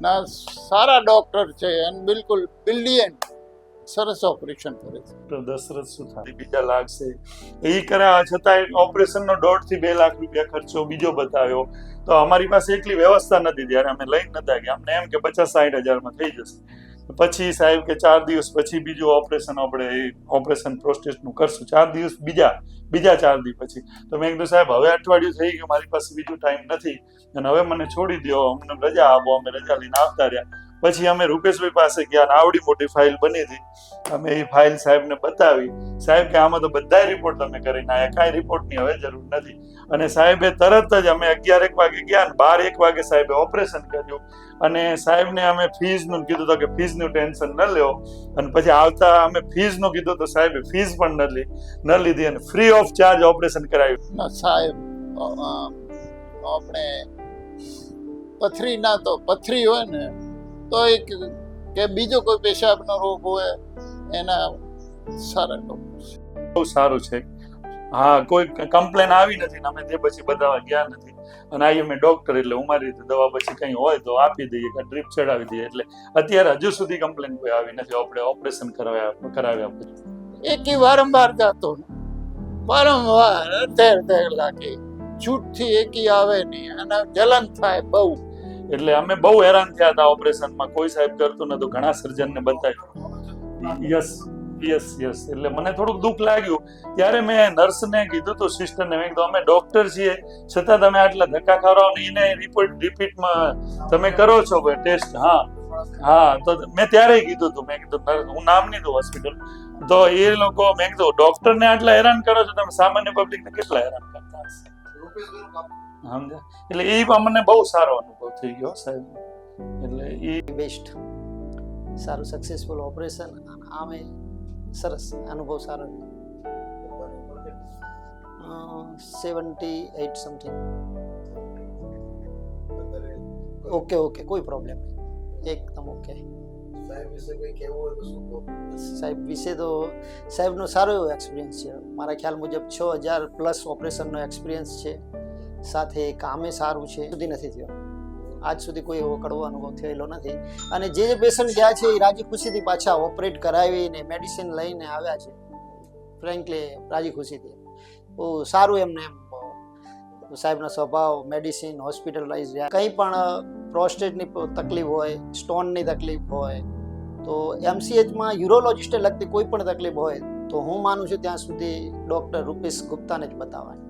ના સારા ડોક્ટર છે અને બિલકુલ બ્રિલિયન્ટ સરસ ઓપરેશન કરે છે. દશરથ સુથાર બીજા લાગશે એ કર્યા છતાં ઓપરેશનનો 1.5 થી 2 લાખ રૂપિયા ખર્ચો બીજો બતાવ્યો. તો અમારી પાસે એટલી વ્યવસ્થા નથી ત્યારે અમે લઈ નતા ગયા. અમને એમ કે 50-60 હજારમાં થઈ જશે. પછી સાહેબ કે 4 દિવસ પછી બીજું ઓપરેશન આપણે ઓપરેશન પ્રોસ્ટેટનું કરશું. 4 દિવસ બીજા 4 દિવસ પછી તો મેં કીધું સાહેબ હવે અઠવાડિયું થઈ ગયું, મારી પાસે બીજું ટાઈમ નથી અને હવે મને છોડી દો, અમને રજા આપો. અમે રજા લઈને આવતા રહ્યા. પછી અમે રૂપેશભાઈ પાસે ગયા. આવડી મોટી ફાઇલ બની હતી. અમે એ ફાઇલ સાહેબને બતાવી. સાહેબ કે આમાં તો બધા રિપોર્ટ તમે કરીને આયા, કાંઈ રિપોર્ટની હવે જરૂર નથી. અને સાહેબે તરત જ અમે 11 વાગે ગયા ને 12-1 વાગે સાહેબે ઓપરેશન કર્યું. અને સાહેબને અમે ફીઝનું કીધું તો કે ફીઝનું ટેન્શન ન લ્યો. અને પછી આવતા અમે ફીઝનું કીધું તો સાહેબે ફીઝ પણ ન લીધી અને ફ્રી ઓફ ચાર્જ ઓપરેશન કરાવ્યું. ના સાહેબ આપણે પથરી હોય ને તો એક કે બીજો કોઈ પેશાબનો રોગ હોય એના સારા ડોક્ટર છે. બહુ સારું છે. હા, કોઈ કમ્પ્લેન આવી નથી ને અમે તે પછી બતાવવા ગયા નથી. અને આ અમે ડોક્ટર એટલે અમારી રીતે દવા પછી કંઈ હોય તો આપી દઈએ કે ડ્રીપ ચડાવી દઈએ. એટલે અત્યારે હજુ સુધી કમ્પ્લેન કોઈ આવી નથી. આપણે ઓપરેશન કરાવ્યા પછી એક વારંવાર જાતો વારંવાર તેર લાગે છૂટથી એકી આવે નહીં અને જલન થાય બહુ. એટલે અમે બહુ હેરાન થયા હતા ઓપરેશનમાં. કોઈ સાહેબ કરતું નતું. ઘણા સર્જનને બતાવ્યું. યસ એટલે મને થોડુંક દુઃખ લાગ્યું. ત્યારે મેં નર્સને કીધું હતું, સિસ્ટરને, મેં કીધું અમે ડોક્ટર છીએ છતાં તમે આટલા ધક્કા ખવડાવો ને એને રિપીટમાં તમે કરો છો ટેસ્ટ. હા તો મેં ત્યારે કીધું હતું, મેં કીધું હું નામ નહીં દઉં હોસ્પિટલ. તો એ લોકો મેં કીધું ડોક્ટરને આટલા હેરાન કરો છો તમે સામાન્ય પબ્લિકને કેટલા હેરાન કરતા હશે. સમજ્યા? એટલે એ મને બહુ સારો અનુભવ થઈ ગયો સાહેબ. એટલે એ બેસ્ટ સારું સક્સેસફુલ ઓપરેશન અને આમે સરસ અનુભવ સારો 78 સમથિંગ. ઓકે કોઈ પ્રોબ્લેમ નહીં, એકદમ ઓકે. સાહેબ વિશે તો સાહેબનો સારો એવો એક્સપિરિયન્સ છે. મારા ખ્યાલ મુજબ 6000+ ઓપરેશનનો એક્સપિરિયન્સ છે. સાથે કામે સારું છે. સુધી નથી થયો આજ સુધી કોઈ એવો કડવો અનુભવ થયેલો નથી. અને જે પેશન્ટ ગયા છે એ રાજી ખુશીથી પાછા ઓપરેટ કરાવીને મેડિસિન લઈને આવ્યા છે. ફ્રેન્કલી રાજી ખુશીથી બહુ સારું એમને એમ સાહેબનો સ્વભાવ, મેડિસિન, હોસ્પિટલાઇઝ રહ્યા. કંઈ પણ પ્રોસ્ટેટની તકલીફ હોય, સ્ટોનની તકલીફ હોય તો MCHમાં યુરોલોજિસ્ટે લગતી કોઈ પણ તકલીફ હોય તો હું માનું છું ત્યાં સુધી ડૉક્ટર રૂપેશ ગુપ્તાને જ બતાવવાની.